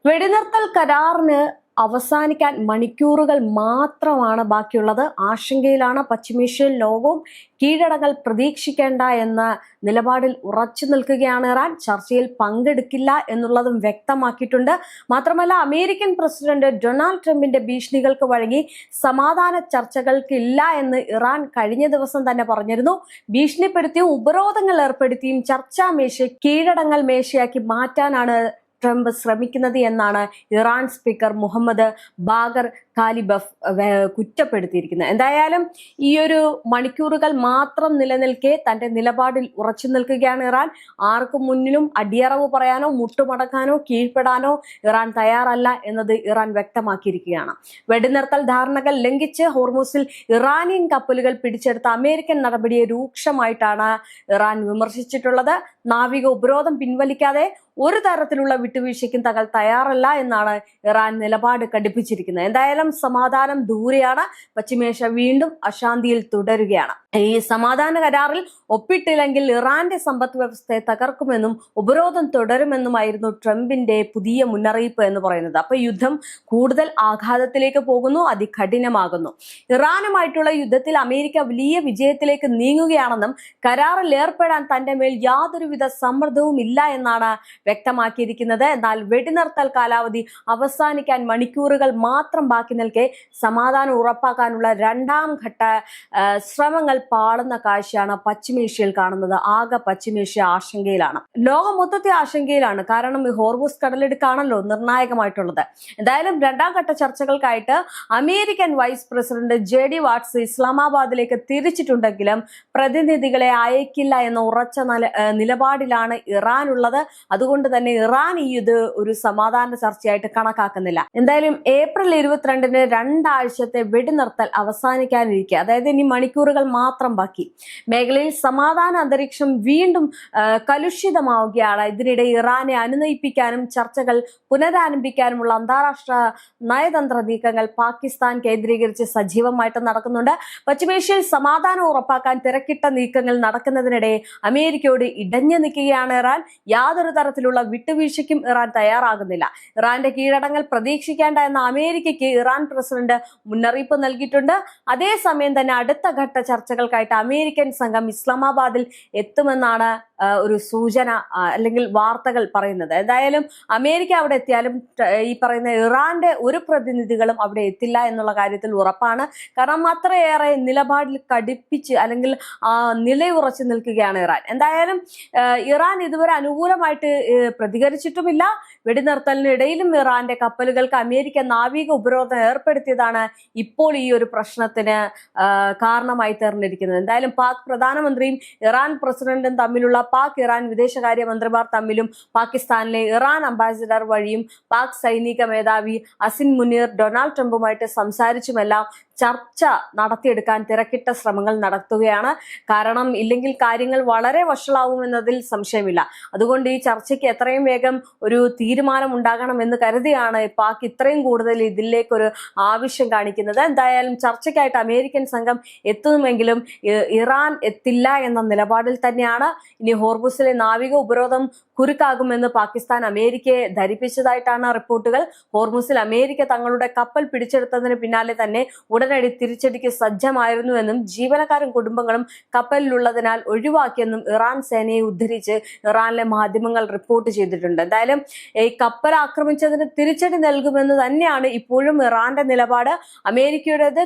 വെടിനിർത്തൽ കരാറിന് അവസാനിക്കാൻ മണിക്കൂറുകൾ മാത്രമാണ് ബാക്കിയുള്ളത്. ആശങ്കയിലാണ് പശ്ചിമേഷ്യൻ. ലോകവും കീഴടങ്ങൽ പ്രതീക്ഷിക്കേണ്ട എന്ന നിലപാടിൽ ഉറച്ചു നിൽക്കുകയാണ് ഇറാൻ. ചർച്ചയിൽ പങ്കെടുക്കില്ല എന്നുള്ളതും വ്യക്തമാക്കിയിട്ടുണ്ട്. മാത്രമല്ല, അമേരിക്കൻ പ്രസിഡന്റ് ഡൊണാൾഡ് ട്രംപിന്റെ ഭീഷണികൾക്ക് വഴങ്ങി സമാധാന ചർച്ചകൾക്കില്ല എന്ന് ഇറാൻ കഴിഞ്ഞ ദിവസം തന്നെ പറഞ്ഞിരുന്നു. ഭീഷണിപ്പെടുത്തിയും ഉപരോധങ്ങൾ ഏർപ്പെടുത്തിയും ചർച്ചാ മേശ കീഴടങ്ങൽ മേശയാക്കി മാറ്റാനാണ് ട്രംപ് ശ്രമിക്കുന്നത് എന്നാണ് ഇറാൻ സ്പീക്കർ മുഹമ്മദ് ബാഗർ കാലിബഫ് കുറ്റപ്പെടുത്തിയിരിക്കുന്നത്. എന്തായാലും ഈ ഒരു മണിക്കൂറുകൾ മാത്രം നിലനിൽക്കെ തന്റെ നിലപാടിൽ ഉറച്ചു നിൽക്കുകയാണ് ഇറാൻ. ആർക്കും മുന്നിലും അടിയറവ് പറയാനോ മുട്ടുമടക്കാനോ കീഴ്പ്പെടാനോ ഇറാൻ തയ്യാറല്ല എന്നത് ഇറാൻ വ്യക്തമാക്കിയിരിക്കുകയാണ്. വെടിനിർത്തൽ ധാരണകൾ ലംഘിച്ച് ഹോർമുസിൽ ഇറാനിയൻ കപ്പലുകൾ പിടിച്ചെടുത്ത അമേരിക്കൻ നടപടിയെ രൂക്ഷമായിട്ടാണ് ഇറാൻ വിമർശിച്ചിട്ടുള്ളത്. നാവിക ഉപരോധം പിൻവലിക്കാതെ ഒരു തരത്തിലുള്ള വിട്ടുവീഴ്ചയ്ക്കും തങ്ങൾ തയ്യാറല്ല എന്നാണ് ഇറാൻ നിലപാട് കടുപ്പിച്ചിരിക്കുന്നത്. എന്തായാലും സമാധാനം ദൂരെയാണ്. പശ്ചിമേഷ്യ വീണ്ടും അശാന്തിയിൽ തുടരുകയാണ്. ഈ സമാധാന കരാറിൽ ഒപ്പിട്ടില്ലെങ്കിൽ ഇറാന്റെ സമ്പദ് വ്യവസ്ഥയെ തകർക്കുമെന്നും ഉപരോധം തുടരുമെന്നുമായിരുന്നു ട്രംപിന്റെ പുതിയ മുന്നറിയിപ്പ് എന്ന് പറയുന്നത്. അപ്പൊ യുദ്ധം കൂടുതൽ ആഘാതത്തിലേക്ക് പോകുന്നു, അതികഠിനമാകുന്നു. ഇറാനുമായിട്ടുള്ള യുദ്ധത്തിൽ അമേരിക്ക വലിയ വിജയത്തിലേക്ക് നീങ്ങുകയാണെന്നും കരാറിൽ ഏർപ്പെടാൻ തന്റെ മേൽ യാതൊരുവിധ സമ്മർദ്ദവും ഇല്ല എന്നാണ് വ്യക്തമാക്കിയിരിക്കുന്നത്. എന്നാൽ വെടിനിർത്തൽ കാലാവധി അവസാനിക്കാൻ മണിക്കൂറുകൾ മാത്രം ബാക്കി നിൽക്കെ സമാധാനം ഉറപ്പാക്കാനുള്ള രണ്ടാം ഘട്ട ശ്രമങ്ങൾ പാളുന്ന കാഴ്ചയാണ് പശ്ചിമേഷ്യയിൽ കാണുന്നത്. ആകെ പശ്ചിമേഷ്യ ആശങ്കയിലാണ്. ലോകം മൊത്തത്തെ ആശങ്കയിലാണ്. കാരണം ഈ ഹോർമുസ് കടലിടുക്കാണല്ലോ നിർണായകമായിട്ടുള്ളത്. എന്തായാലും രണ്ടാം ഘട്ട ചർച്ചകൾക്കായിട്ട് അമേരിക്കൻ വൈസ് പ്രസിഡന്റ് JD വാട്സ് ഇസ്ലാമാബാദിലേക്ക് തിരിച്ചിട്ടുണ്ടെങ്കിലും പ്രതിനിധികളെ അയക്കില്ല എന്ന ഉറച്ച നിലപാടിലാണ് ഇറാൻ ഉള്ളത്. അതുകൊണ്ട് തന്നെ ഇറാൻ ഇത് ഒരു സമാധാന ചർച്ചയായിട്ട് കണക്കാക്കുന്നില്ല. എന്തായാലും ഏപ്രിൽ 22-ന് രണ്ടാഴ്ചത്തെ വെടിനിർത്തൽ അവസാനിക്കാനിരിക്കെ, അതായത് ഇനി മണിക്കൂറുകൾ മാത്രം ബാക്കി, മേഖലയിൽ സമാധാന അന്തരീക്ഷം വീണ്ടും കലുഷിതമാവുകയാണ്. ഇതിനിടെ ഇറാനെ അനുനയിപ്പിക്കാനും ചർച്ചകൾ പുനരാരംഭിക്കാനുമുള്ള അന്താരാഷ്ട്ര നയതന്ത്ര നീക്കങ്ങൾ പാകിസ്ഥാൻ കേന്ദ്രീകരിച്ച് സജീവമായിട്ട് നടക്കുന്നുണ്ട്. പശ്ചിമേഷ്യയിൽ സമാധാനം ഉറപ്പാക്കാൻ തിരക്കിട്ട നീക്കങ്ങൾ നടക്കുന്നതിനിടെ അമേരിക്കയോട് ഇടഞ്ഞു നിൽക്കുകയാണ് ഇറാൻ. യാതൊരു തരത്തിലുള്ള വിട്ടുവീഴ്ചയ്ക്കും ഇറാൻ തയ്യാറാകുന്നില്ല. ഇറാന്റെ കീഴടങ്ങൽ പ്രതീക്ഷിക്കേണ്ട എന്ന അമേരിക്കയ്ക്ക് ഇറാൻ പ്രസിഡന്റ് മുന്നറിയിപ്പ് നൽകിയിട്ടുണ്ട്. അതേസമയം തന്നെ അടുത്ത ഘട്ട ചർച്ചകൾക്കായിട്ട് അമേരിക്കൻ സംഘം ഇസ്ലാമാബാദിൽ എത്തുമെന്നാണ് ഒരു സൂചന അല്ലെങ്കിൽ വാർത്തകൾ പറയുന്നത്. എന്തായാലും അമേരിക്ക അവിടെ എത്തിയാലും ഈ പറയുന്ന ഇറാന്റെ ഒരു പ്രതിനിധികളും അവിടെ എത്തില്ല എന്നുള്ള കാര്യത്തിൽ ഉറപ്പാണ്. കാരണം അത്രയേറെ നിലപാടിൽ കടുപ്പിച്ച് അല്ലെങ്കിൽ നിലയുറച്ചു നിൽക്കുകയാണ് ഇറാൻ. എന്തായാലും ഇറാൻ ഇതുവരെ അനുകൂലമായിട്ട് പ്രതികരിച്ചിട്ടുമില്ല. വെടിനിർത്തലിനിടയിലും ഇറാന്റെ കപ്പലുകൾക്ക് അമേരിക്ക നാവിക ഉപരോധം ഏർപ്പെടുത്തിയതാണ് ഇപ്പോൾ ഈ ഒരു പ്രശ്നത്തിന് കാരണമായി തീർന്നിരിക്കുന്നത്. എന്തായാലും പാക് പ്രധാനമന്ത്രിയും ഇറാൻ പ്രസിഡന്റും തമ്മിലുള്ള പാക് ഇറാൻ വിദേശകാര്യ മന്ത്രിമാർ തമ്മിലും പാകിസ്ഥാനിലെ ഇറാൻ അംബാസിഡർ വഴിയും പാക് സൈനിക മേധാവി അസിൻ മുനീർ ഡൊണാൾഡ് ട്രംപുമായിട്ട് സംസാരിച്ചുമെല്ലാം ചർച്ച നടത്തിയെടുക്കാൻ തിരക്കിട്ട ശ്രമങ്ങൾ നടത്തുകയാണ്. കാരണം ഇല്ലെങ്കിൽ കാര്യങ്ങൾ വളരെ വഷളാവുമെന്നതിൽ സംശയമില്ല. അതുകൊണ്ട് ഈ ചർച്ചയ്ക്ക് എത്രയും വേഗം ഒരു തീരുമാനം ഉണ്ടാകണമെന്ന് കരുതിയാണ് പാക് ഇത്രയും കൂടുതൽ ഇതിലേക്കൊരു ആവശ്യം കാണിക്കുന്നത്. എന്തായാലും ചർച്ചയ്ക്കായിട്ട് അമേരിക്കൻ സംഘം എത്തുമെങ്കിലും ഇറാൻ എത്തില്ല എന്ന നിലപാടിൽ തന്നെയാണ്. ഇനി ഹോർമുസിലെ നാവിക ഉപരോധം കുരുക്കാകുമെന്ന് പാകിസ്ഥാൻ അമേരിക്കയെ ധരിപ്പിച്ചതായിട്ടാണ് റിപ്പോർട്ടുകൾ. ഹോർമുസിൽ അമേരിക്ക തങ്ങളുടെ കപ്പൽ പിടിച്ചെടുത്തതിന് പിന്നാലെ തന്നെ ഉടനടി തിരിച്ചടിക്ക് സജ്ജമായിരുന്നുവെന്നും ജീവനക്കാരും കുടുംബങ്ങളും കപ്പലിലുള്ളതിനാൽ ഒഴിവാക്കിയെന്നും ഇറാൻ സേനയെ ഉദ്ധരിച്ച് ഇറാനിലെ മാധ്യമങ്ങൾ റിപ്പോർട്ട് ചെയ്തിട്ടുണ്ട്. എന്തായാലും ഈ കപ്പൽ ആക്രമിച്ചതിന് തിരിച്ചടി നൽകുമെന്ന് തന്നെയാണ് ഇപ്പോഴും ഇറാന്റെ നിലപാട്. അമേരിക്കയുടേത്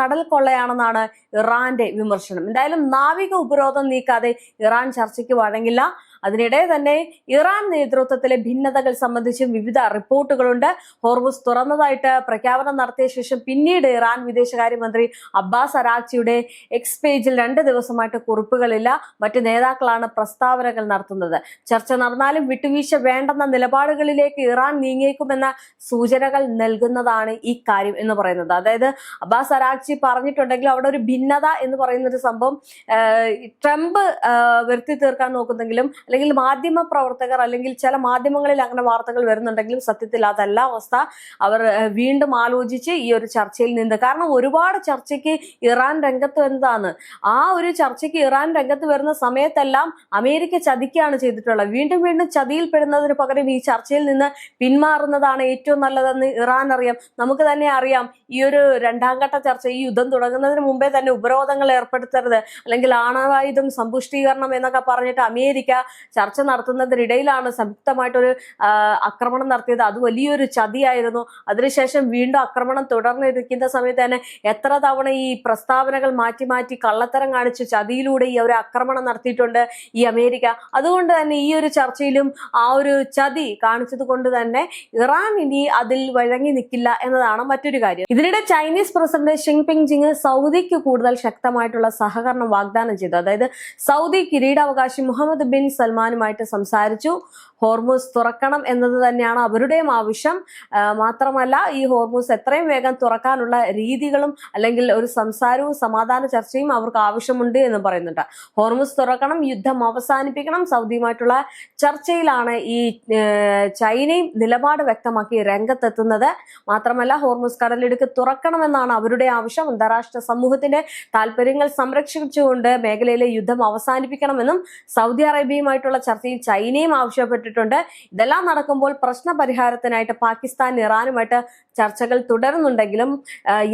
കടൽ കൊള്ളയാണെന്നാണ് ഇറാന്റെ വിമർശനം. എന്തായാലും നാവിക ഉപരോധം നീക്കാതെ ഇറാൻ ചർച്ചയ്ക്ക് വഴങ്ങില്ല. അതിനിടെ തന്നെ ഇറാൻ നേതൃത്വത്തിലെ ഭിന്നതകൾ സംബന്ധിച്ചും വിവിധ റിപ്പോർട്ടുകളുണ്ട്. ഹോർമുസ് തുറന്നതായിട്ട് പ്രഖ്യാപനം നടത്തിയ ശേഷം പിന്നീട് ഇറാൻ വിദേശകാര്യമന്ത്രി അബ്ബാസ് അരാക്ചിയുടെ എക്സ് പേജിൽ 2 ദിവസമായിട്ട് കുറിപ്പുകളില്ല. മറ്റു നേതാക്കളാണ് പ്രസ്താവനകൾ നടത്തുന്നത്. ചർച്ച നടന്നാലും വിട്ടുവീഴ്ച വേണ്ടെന്ന നിലപാടുകളിലേക്ക് ഇറാൻ നീങ്ങിയേക്കുമെന്ന സൂചനകൾ നൽകുന്നതാണ് ഈ കാര്യം എന്ന് പറയുന്നത്. അതായത് അബ്ബാസ് അരാക്ചി പറഞ്ഞിട്ടുണ്ടെങ്കിലും അവിടെ ഒരു ഭിന്നത എന്ന് പറയുന്ന ഒരു സംഭവം ട്രംപ് വരുത്തി തീർക്കാൻ നോക്കുന്നെങ്കിലും അല്ലെങ്കിൽ മാധ്യമ പ്രവർത്തകർ അല്ലെങ്കിൽ ചില മാധ്യമങ്ങളിൽ അങ്ങനെ വാർത്തകൾ വരുന്നുണ്ടെങ്കിലും സത്യത്തിൽ അതല്ല അവസ്ഥ. അവർ വീണ്ടും ആലോചിച്ച് ഈ ഒരു ചർച്ചയിൽ നിന്ന്, കാരണം ഒരുപാട് ചർച്ചയ്ക്ക് ഇറാൻ രംഗത്ത് എന്താണ്, ആ ഒരു ചർച്ചയ്ക്ക് ഇറാൻ രംഗത്ത് വരുന്ന സമയത്തെല്ലാം അമേരിക്ക ചതിക്കുകയാണ് ചെയ്തിട്ടുള്ളത്. വീണ്ടും വീണ്ടും ചതിയിൽ പെടുന്നതിന് പകരം ഈ ചർച്ചയിൽ നിന്ന് പിന്മാറുന്നതാണ് ഏറ്റവും നല്ലതെന്ന് ഇറാൻ അറിയാം. നമുക്ക് തന്നെ അറിയാം, ഈ ഒരു രണ്ടാം ഘട്ട ചർച്ച, ഈ യുദ്ധം തുടങ്ങുന്നതിന് മുമ്പേ തന്നെ ഉപരോധങ്ങൾ ഏർപ്പെടുത്തരുത് അല്ലെങ്കിൽ ആണവായുധം സമ്പുഷ്ടീകരണം എന്നൊക്കെ പറഞ്ഞിട്ട് അമേരിക്ക ചർച്ച നടത്തുന്നതിനിടയിലാണ് സംയുക്തമായിട്ടൊരു ആക്രമണം നടത്തിയത്. അത് വലിയൊരു ചതിയായിരുന്നു. അതിനുശേഷം വീണ്ടും ആക്രമണം തുടർന്നിരിക്കുന്ന സമയത്ത് തന്നെ എത്ര തവണ ഈ പ്രസ്താവനകൾ മാറ്റി മാറ്റി കള്ളത്തരം കാണിച്ച് ചതിയിലൂടെ ഈ ഒരു ആക്രമണം നടത്തിയിട്ടുണ്ട് ഈ അമേരിക്ക. അതുകൊണ്ട് തന്നെ ഈ ഒരു ചർച്ചയിലും ആ ഒരു ചതി കാണിച്ചത് കൊണ്ട് തന്നെ ഇറാൻ ഇനി അതിൽ വഴങ്ങി നിൽക്കില്ല എന്നതാണ് മറ്റൊരു കാര്യം. ഇതിനിടെ ചൈനീസ് പ്രസിഡന്റ് ഷിൻപിങ് സൗദിക്ക് കൂടുതൽ ശക്തമായിട്ടുള്ള സഹകരണം വാഗ്ദാനം ചെയ്തു. അതായത് സൗദി കിരീടാവകാശി മുഹമ്മദ് ബിൻ സൽമാനുമായിട്ട് സംസാരിച്ചു. ഹോർമൂസ് തുറക്കണം എന്നത് തന്നെയാണ് അവരുടെയും ആവശ്യം. മാത്രമല്ല, ഈ ഹോർമൂസ് എത്രയും വേഗം തുറക്കാനുള്ള രീതികളും അല്ലെങ്കിൽ ഒരു സംസാരവും സമാധാന ചർച്ചയും അവർക്ക് ആവശ്യമുണ്ട് എന്ന് പറയുന്നുണ്ട്. ഹോർമൂസ് തുറക്കണം, യുദ്ധം അവസാനിപ്പിക്കണം, സൗദിയുമായിട്ടുള്ള ചർച്ചയിലാണ് ഈ ചൈനയും നിലപാട് വ്യക്തമാക്കി രംഗത്തെത്തുന്നത്. മാത്രമല്ല, ഹോർമൂസ് കടലിടുക്ക് തുറക്കണമെന്നാണ് അവരുടെ ആവശ്യം. അന്താരാഷ്ട്ര സമൂഹത്തിന്റെ താല്പര്യങ്ങൾ സംരക്ഷിച്ചുകൊണ്ട് മേഖലയിലെ യുദ്ധം അവസാനിപ്പിക്കണമെന്നും സൗദി അറേബ്യയുമായിട്ടുള്ള ചർച്ചയിൽ ചൈനയും ആവശ്യപ്പെട്ടിട്ടുണ്ട്. ഇതെല്ലാം നടക്കുമ്പോൾ പ്രശ്ന പരിഹാരത്തിനായിട്ട് പാകിസ്ഥാൻ ഇറാനുമായിട്ട് ചർച്ചകൾ തുടരുന്നുണ്ടെങ്കിലും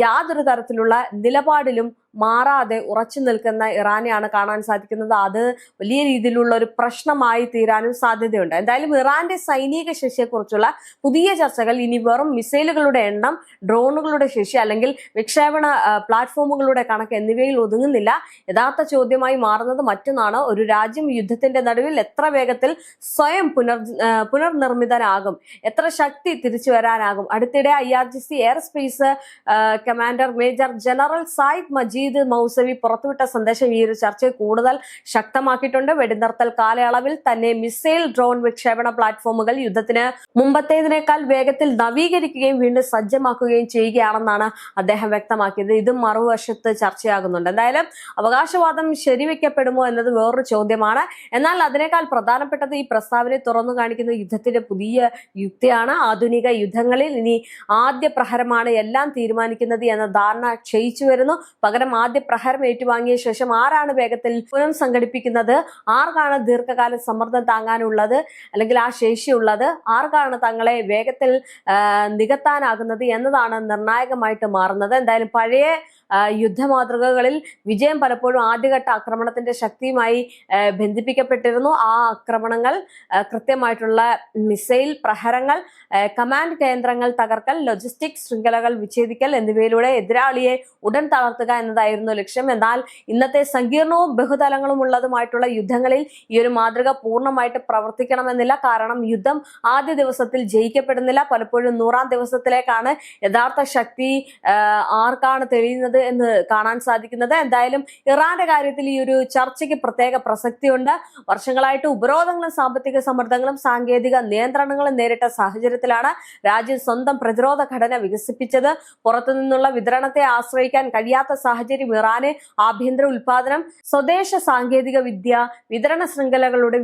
യാതൊരു തരത്തിലുള്ള നിലപാടിലും മാറാതെ ഉറച്ചു നിൽക്കുന്ന ഇറാനെയാണ് കാണാൻ സാധിക്കുന്നത്. അത് വലിയ രീതിയിലുള്ള ഒരു പ്രശ്നമായി തീരാനും സാധ്യതയുണ്ട്. എന്തായാലും ഇറാന്റെ സൈനിക ശേഷിയെക്കുറിച്ചുള്ള പുതിയ ചർച്ചകൾ ഇനി വെറും മിസൈലുകളുടെ എണ്ണം, ഡ്രോണുകളുടെ ശേഷി അല്ലെങ്കിൽ വിക്ഷേപണ പ്ലാറ്റ്ഫോമുകളുടെ കണക്ക് എന്നിവയിൽ ഒതുങ്ങുന്നില്ല. യഥാർത്ഥ ചോദ്യമായി മാറുന്നത് മറ്റൊന്നാണ്. ഒരു രാജ്യം യുദ്ധത്തിന്റെ നടുവിൽ എത്ര വേഗത്തിൽ സ്വയം പുനർനിർമ്മിതനാകും, എത്ര ശക്തി തിരിച്ചു വരാനാകും. അടുത്തിടെ IRGC air space commander major general Zayed Majeed മൗസവി പുറത്തുവിട്ട സന്ദേശം ഈ ഒരു ചർച്ചയെ കൂടുതൽ ശക്തമാക്കിയിട്ടുണ്ട്. വെടിനിർത്തൽ കാലയളവിൽ തന്നെ മിസൈൽ, ഡ്രോൺ വിക്ഷേപണ പ്ലാറ്റ്ഫോമുകൾ യുദ്ധത്തിന് മുമ്പത്തേതിനേക്കാൾ വേഗത്തിൽ നവീകരിക്കുകയും വീണ്ടും സജ്ജമാക്കുകയും ചെയ്യുകയാണെന്നാണ് അദ്ദേഹം വ്യക്തമാക്കിയത്. ഇതും മറുവശത്ത് ചർച്ചയാകുന്നുണ്ട്. എന്തായാലും അവകാശവാദം ശരിവെക്കപ്പെടുമോ എന്നത് വേറൊരു ചോദ്യമാണ്. എന്നാൽ അതിനേക്കാൾ പ്രധാനപ്പെട്ടത് ഈ പ്രസ്താവനയെ തുറന്നു കാണിക്കുന്ന യുദ്ധത്തിന്റെ പുതിയ യുക്തിയാണ്. ആധുനിക യുദ്ധങ്ങളിൽ ഇനി ആദ്യ പ്രഹരമാണ് എല്ലാം തീരുമാനിക്കുന്നത് എന്ന ധാരണ ക്ഷയിച്ചു വരുന്നു. പകരം ആദ്യ പ്രഹരം ഏറ്റുവാങ്ങിയ ശേഷം ആരാണ് വേഗത്തിൽ പുനഃസംഘടിപ്പിക്കുന്നത്, ആർക്കാണ് ദീർഘകാല സമ്മർദ്ദം താങ്ങാനുള്ളത് അല്ലെങ്കിൽ ആ ശേഷിയുള്ളത്, ആർക്കാണ് തങ്ങളെ വേഗത്തിൽ നികത്താനാകുന്നത് എന്നതാണ് നിർണായകമായിട്ട് മാറുന്നത്. എന്തായാലും പഴയ യുദ്ധമാതൃകകളിൽ വിജയം പലപ്പോഴും ആദ്യഘട്ട ആക്രമണത്തിന്റെ ശക്തിയുമായി ബന്ധിപ്പിക്കപ്പെട്ടിരുന്നു. ആ ആക്രമണങ്ങൾ കൃത്യമായിട്ടുള്ള മിസൈൽ പ്രഹരങ്ങൾ, കമാൻഡ് കേന്ദ്രങ്ങൾ തകർക്കൽ, ലോജിസ്റ്റിക് ശൃംഖലകൾ വിച്ഛേദിക്കൽ എന്നിവയിലൂടെ എതിരാളിയെ ഉടൻ തളർത്തുക എന്നതായിരുന്നു ലക്ഷ്യം. എന്നാൽ ഇന്നത്തെ സങ്കീർണവും ബഹുതലങ്ങളും ഉള്ളതുമായിട്ടുള്ള യുദ്ധങ്ങളിൽ ഈ ഒരു മാതൃക പൂർണ്ണമായിട്ട് പ്രവർത്തിക്കണമെന്നില്ല. കാരണം യുദ്ധം ആദ്യ ദിവസത്തിൽ ജയിക്കപ്പെടുന്നില്ല. പലപ്പോഴും 100ാം ദിവസത്തിലേക്കാണ് യഥാർത്ഥ ശക്തി ആർക്കാണ് തെളിയുന്നത് എന്ന് കാണാൻ സാധിക്കുന്നത്. എന്തായാലും ഇറാന്റെ കാര്യത്തിൽ ഈ ഒരു ചർച്ചയ്ക്ക് പ്രത്യേക പ്രസക്തിയുണ്ട്. വർഷങ്ങളായിട്ട് ഉപരോധങ്ങളും സാമ്പത്തിക സമ്മർദ്ദങ്ങളും സാങ്കേതിക നിയന്ത്രണങ്ങളും നേരിട്ട സാഹചര്യത്തിലാണ് രാജ്യം സ്വന്തം പ്രതിരോധ ഘടന വികസിപ്പിച്ചത്. പുറത്തുനിന്നുള്ള വിതരണത്തെ ആശ്രയിക്കാൻ കഴിയാത്ത സാഹചര്യം ഇറാന് ആഭ്യന്തര ഉൽപാദനം, സ്വദേശ സാങ്കേതിക വിദ്യ, വിതരണ ശൃംഖലകളുടെ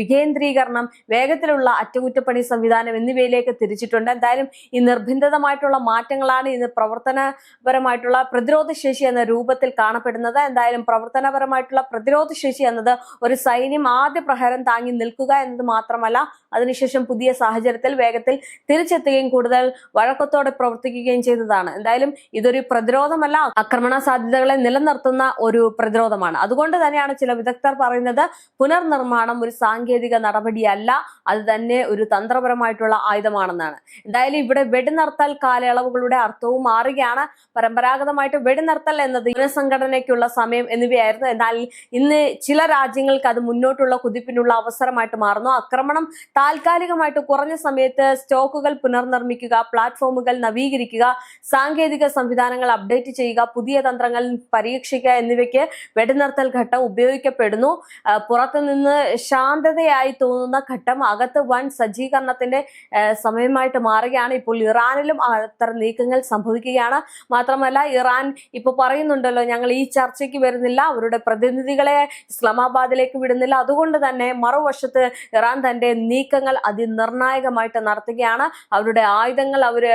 വികേന്ദ്രീകരണം, വേഗത്തിലുള്ള അറ്റകുറ്റപ്പണി സംവിധാനം എന്നിവയിലേക്ക് തിരിച്ചിട്ടുണ്ട്. എന്തായാലും ഈ നിർബന്ധിതമായിട്ടുള്ള മാറ്റങ്ങളാണ് ഇന്ന് പ്രവർത്തനപരമായിട്ടുള്ള പ്രതിരോധ ശേഷി എന്ന രൂപത്തിൽ കാണപ്പെടുന്നത്. എന്തായാലും പ്രവർത്തനപരമായിട്ടുള്ള പ്രതിരോധ ശേഷി എന്നത് ഒരു സൈന്യം ആദ്യ പ്രഹരം താങ്ങി നിൽക്കുക എന്നത് മാത്രമല്ല, അതിനുശേഷം പുതിയ സാഹചര്യത്തിൽ വേഗത്തിൽ തിരിച്ചെത്തുകയും കൂടുതൽ വഴക്കത്തോടെ പ്രവർത്തിക്കുകയും ചെയ്തതാണ്. എന്തായാലും ഇതൊരു പ്രതിരോധമല്ല, ആക്രമണ സാധ്യതകളെ നിലനിർത്തുന്ന ഒരു പ്രതിരോധമാണ്. അതുകൊണ്ട് തന്നെയാണ് ചില വിദഗ്ധർ പറയുന്നത് പുനർനിർമ്മാണം ഒരു സാങ്കേതിക നടപടിയല്ല, അത് തന്നെ ഒരു തന്ത്രപരമായിട്ടുള്ള ആയുധമാണെന്നാണ്. എന്തായാലും ഇവിടെ വെടിനിർത്തൽ കാലയളവുകളുടെ അർത്ഥവും മാറുകയാണ്. പരമ്പരാഗതമായിട്ട് വെടിനിർത്തൽ എന്നത് പുനഃസംഘടനയ്ക്കുള്ള സമയം എന്നിവയായിരുന്നു. എന്നാൽ ഇന്ന് ചില രാജ്യങ്ങൾക്ക് അത് മുന്നോട്ടുള്ള കുതിപ്പിനുള്ള അവസരമായിട്ട് മാറുന്നു. ആക്രമണം താൽക്കാലികമായിട്ട് കുറഞ്ഞ സമയത്ത് സ്റ്റോക്കുകൾ പുനർനിർമ്മിക്കുക, പ്ലാറ്റ്ഫോമുകൾ നവീകരിക്കുക, സാങ്കേതിക സംവിധാനങ്ങൾ അപ്ഡേറ്റ് ചെയ്യുക, പുതിയ തന്ത്രങ്ങൾ കീഴടങ്ങൽ പരീക്ഷിക്കുക എന്നിവയ്ക്ക് വെടിനിർത്തൽ ഘട്ടം ഉപയോഗിക്കപ്പെടുന്നു. പുറത്തുനിന്ന് ശാന്തതയായി തോന്നുന്ന ഘട്ടം അകത്ത് വൻ സജ്ജീകരണത്തിന്റെ സമയമായിട്ട് മാറുകയാണ്. ഇപ്പോൾ ഇറാനിലും അത്തരം നീക്കങ്ങൾ സംഭവിക്കുകയാണ്. മാത്രമല്ല ഇറാൻ ഇപ്പൊ പറയുന്നുണ്ടല്ലോ, ഞങ്ങൾ ഈ ചർച്ചയ്ക്ക് വരുന്നില്ല, അവരുടെ പ്രതിനിധികളെ ഇസ്ലാമാബാദിലേക്ക് വിടുന്നില്ല. അതുകൊണ്ട് തന്നെ മറുവശത്ത് ഇറാൻ തന്റെ നീക്കങ്ങൾ അതിനിർണായകമായിട്ട് നടത്തുകയാണ്. അവരുടെ ആയുധങ്ങൾ അവര്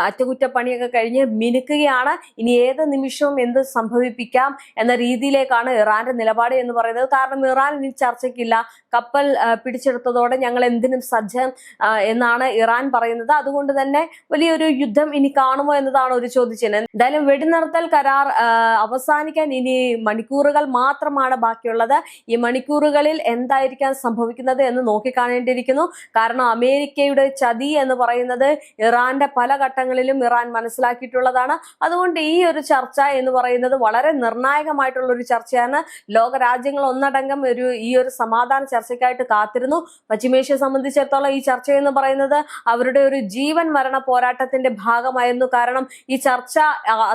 അറ്റകുറ്റപ്പണിയൊക്കെ കഴിഞ്ഞ് മിനുക്കുകയാണ്. ഇനി ഏത് നിമിഷവും എന്ത് സംഭവിപ്പിക്കാം എന്ന രീതിയിലേക്കാണ് ഇറാന്റെ നിലപാട് എന്ന് പറയുന്നത്. കാരണം ഇറാൻ ഇനി ചർച്ചയ്ക്കില്ല, കപ്പൽ പിടിച്ചെടുത്തതോടെ ഞങ്ങൾ എന്തിനും സജ്ജം എന്നാണ് ഇറാൻ പറയുന്നത്. അതുകൊണ്ട് തന്നെ വലിയൊരു യുദ്ധം ഇനി കാണുമോ എന്നതാണ് ഒരു ചോദ്യചിഹ്നം. എന്തായാലും വെടിനിർത്തൽ കരാർ അവസാനിക്കാൻ ഇനി മണിക്കൂറുകൾ മാത്രമാണ് ബാക്കിയുള്ളത്. ഈ മണിക്കൂറുകളിൽ എന്തായിരിക്കാം സംഭവിക്കുന്നത് എന്ന് നോക്കിക്കാണേണ്ടിയിരിക്കുന്നു. കാരണം അമേരിക്കയുടെ ചതി എന്ന് പറയുന്നത് ഇറാന്റെ പല ഘട്ടങ്ങളിലും ഇറാൻ മനസ്സിലാക്കിയിട്ടുള്ളതാണ്. അതുകൊണ്ട് ഈ ഒരു ചർച്ച എന്ന് പറയുന്നത് വളരെ നിർണായകമായിട്ടുള്ള ഒരു ചർച്ചയാണ്. ലോക രാജ്യങ്ങൾ ഒന്നടങ്കം ഈ ഒരു സമാധാന ചർച്ചയ്ക്കായിട്ട് കാത്തിരുന്നു. പശ്ചിമേഷ്യയെ സംബന്ധിച്ചിടത്തോളം ഈ ചർച്ച എന്ന് പറയുന്നത് അവരുടെ ഒരു ജീവൻ മരണ പോരാട്ടത്തിന്റെ ഭാഗമായിരുന്നു. കാരണം ഈ ചർച്ച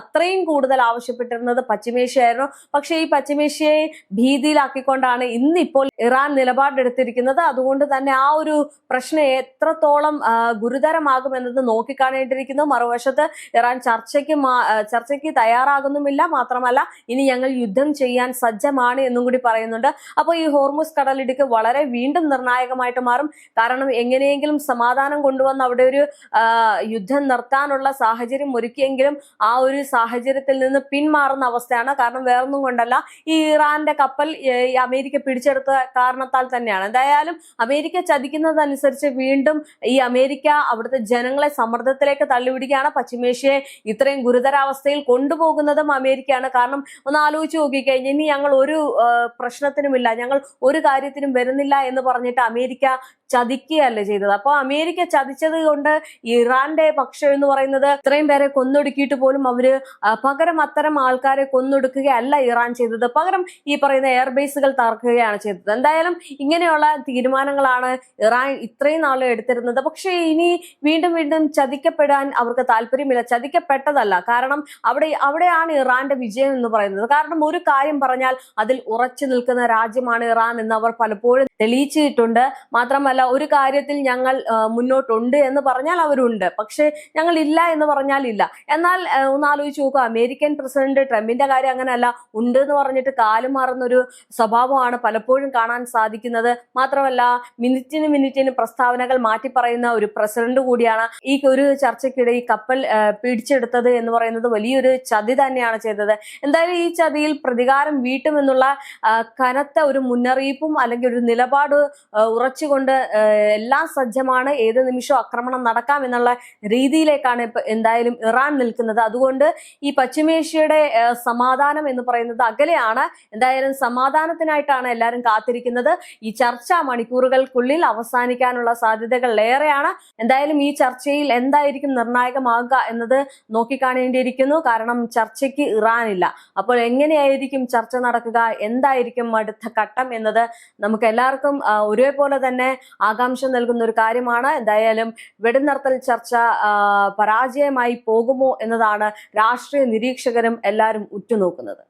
അത്രയും കൂടുതൽ ആവശ്യപ്പെട്ടിരുന്നത് പശ്ചിമേഷ്യയായിരുന്നു. പക്ഷെ ഈ പശ്ചിമേഷ്യയെ ഭീതിയിലാക്കിക്കൊണ്ടാണ് ഇന്നിപ്പോൾ ഇറാൻ നിലപാടെടുത്തിരിക്കുന്നത്. അതുകൊണ്ട് തന്നെ ആ ഒരു പ്രശ്നം എത്രത്തോളം ഗുരുതരമാകുമെന്നത് നോക്കിക്കാണേണ്ടിയിരിക്കുന്നു. മറുവശത്ത് ഇറാൻ ചർച്ചയ്ക്ക് തയ്യാറാകുന്നുമില്ല. മാത്രമല്ല ഇനി ഞങ്ങൾ യുദ്ധം ചെയ്യാൻ സജ്ജമാണ് എന്നും കൂടി പറയുന്നുണ്ട്. അപ്പോൾ ഈ ഹോർമുസ് കടലിടുക്ക് വളരെ വീണ്ടും നിർണായകമായിട്ട് മാറും. കാരണം എങ്ങനെയെങ്കിലും സമാധാനം കൊണ്ടുവന്ന് അവിടെ ഒരു യുദ്ധം നിർത്താനുള്ള സാഹചര്യം ഒരുക്കിയെങ്കിലും ആ ഒരു സാഹചര്യത്തിൽ നിന്ന് പിന്മാറുന്ന അവസ്ഥയാണ്. കാരണം വേറൊന്നും കൊണ്ടല്ല, ഈ ഇറാന്റെ കപ്പൽ അമേരിക്ക പിടിച്ചെടുത്ത കാരണത്താൽ തന്നെയാണ്. എന്തായാലും അമേരിക്ക ചതിക്കുന്നതനുസരിച്ച് വീണ്ടും ഈ അമേരിക്ക അവിടുത്തെ ജനങ്ങളെ സമ്മർദ്ദത്തിലേക്ക് തള്ളിവിടുകയാണ്. പശ്ചിമേഷ്യയെ ഇത്രയും ഗുരുതരാവസ്ഥയിൽ കൊണ്ടുപോകുന്നതും അമേരിക്കയാണ്. കാരണം ഒന്ന് ആലോചിച്ച് നോക്കിക്കഴിഞ്ഞാൽ ഇനി ഞങ്ങൾ ഒരു പ്രശ്നത്തിനുമില്ല, ഞങ്ങൾ ഒരു കാര്യത്തിനും വരുന്നില്ല എന്ന് പറഞ്ഞിട്ട് അമേരിക്ക ചതിക്കുകയല്ലേ ചെയ്തത്. അപ്പോൾ അമേരിക്ക ചതിച്ചത് കൊണ്ട് ഇറാന്റെ പക്ഷം എന്ന് പറയുന്നത് ഇത്രയും പേരെ കൊന്നൊടുക്കിയിട്ട് പോലും അവര് പകരം അത്തരം ആൾക്കാരെ കൊന്നൊടുക്കുകയല്ല ഇറാൻ ചെയ്തത്. പകരം ഈ പറയുന്ന എയർബേസുകൾ തകർക്കുകയാണ് ചെയ്തത്. എന്തായാലും ഇങ്ങനെയുള്ള തീരുമാനങ്ങളാണ് ഇറാൻ ഇത്രയും നാളും എടുത്തിരുന്നത്. പക്ഷേ ഇനി വീണ്ടും വീണ്ടും ചതിക്കപ്പെടാൻ അവർക്ക് താല്പര്യമില്ല. ചതിക്കപ്പെട്ടതല്ല, കാരണം അവിടെയാണ് ഇറാന്റെ വിജയം എന്ന് പറയുന്നത്. കാരണം ഒരു കാര്യം പറഞ്ഞാൽ അതിൽ ഉറച്ചു നിൽക്കുന്ന രാജ്യമാണ് ഇറാൻ എന്ന് അവർ പലപ്പോഴും തെളിയിച്ചിട്ടുണ്ട്. മാത്രമല്ല ഒരു കാര്യത്തിൽ ഞങ്ങൾ മുന്നോട്ടുണ്ട് എന്ന് പറഞ്ഞാൽ അവരുണ്ട്, പക്ഷെ ഞങ്ങൾ ഇല്ല എന്ന് പറഞ്ഞാൽ ഇല്ല. എന്നാൽ ഒന്ന് ആലോചിച്ച് നോക്കുക, അമേരിക്കൻ പ്രസിഡന്റ് ട്രംപിന്റെ കാര്യം അങ്ങനെയല്ല. ഉണ്ട് എന്ന് പറഞ്ഞിട്ട് കാലം മാറുന്ന ഒരു സ്വഭാവമാണ് പലപ്പോഴും കാണാൻ സാധിക്കുന്നത്. മാത്രമല്ല മിനിറ്റിന് പ്രസ്താവനകൾ മാറ്റി പറയുന്ന ഒരു പ്രസിഡന്റ് കൂടിയാണ്. ഈ ഒരു ചർച്ചയ്ക്കിടെ ഈ കപ്പൽ പിടിച്ചെടുത്തത് എന്ന് പറയുന്നത് വലിയൊരു ചതി തന്നെയാണ് ചെയ്തത്. എന്തായാലും ഈ ചതിയിൽ പ്രതികാരം വീട്ടുമെന്നുള്ള കനത്ത ഒരു മുന്നറിയിപ്പും അല്ലെങ്കിൽ ഒരു നിലപാട് ഉറച്ചുകൊണ്ട് എല്ലാം സജ്ജമാണ്, ഏത് നിമിഷവും ആക്രമണം നടക്കാം എന്നുള്ള രീതിയിലേക്കാണ് എന്തായാലും ഇറാൻ നിൽക്കുന്നത്. അതുകൊണ്ട് ഈ പശ്ചിമേഷ്യയുടെ സമാധാനം എന്ന് പറയുന്നത് അകലെയാണ്. എന്തായാലും സമാധാനത്തിനായിട്ടാണ് എല്ലാവരും കാത്തിരിക്കുന്നത്. ഈ ചർച്ച മണിക്കൂറുകൾക്കുള്ളിൽ അവസാനിക്കാനുള്ള സാധ്യതകൾ ഏറെയാണ്. എന്തായാലും ഈ ചർച്ചയിൽ എന്തായിരിക്കും നിർണായകമാകുക എന്നത് നോക്കിക്കാണേണ്ടിയിരിക്കുന്നു. കാരണം ചർച്ചയ്ക്ക് ഇറാനില്ല. അപ്പോൾ എങ്ങനെയായിരിക്കും ചർച്ച നടക്കുക, എന്തായിരിക്കും അടുത്ത ഘട്ടം എന്നത് നമുക്ക് എല്ലാവർക്കും ഒരേപോലെ തന്നെ ആകാംക്ഷ നൽകുന്ന ഒരു കാര്യമാണ്. എന്തായാലും വെടിനിർത്തൽ ചർച്ച പരാജയമായി പോകുമോ എന്നതാണ് രാഷ്ട്രീയ നിരീക്ഷകരും എല്ലാവരും ഉറ്റുനോക്കുന്നത്.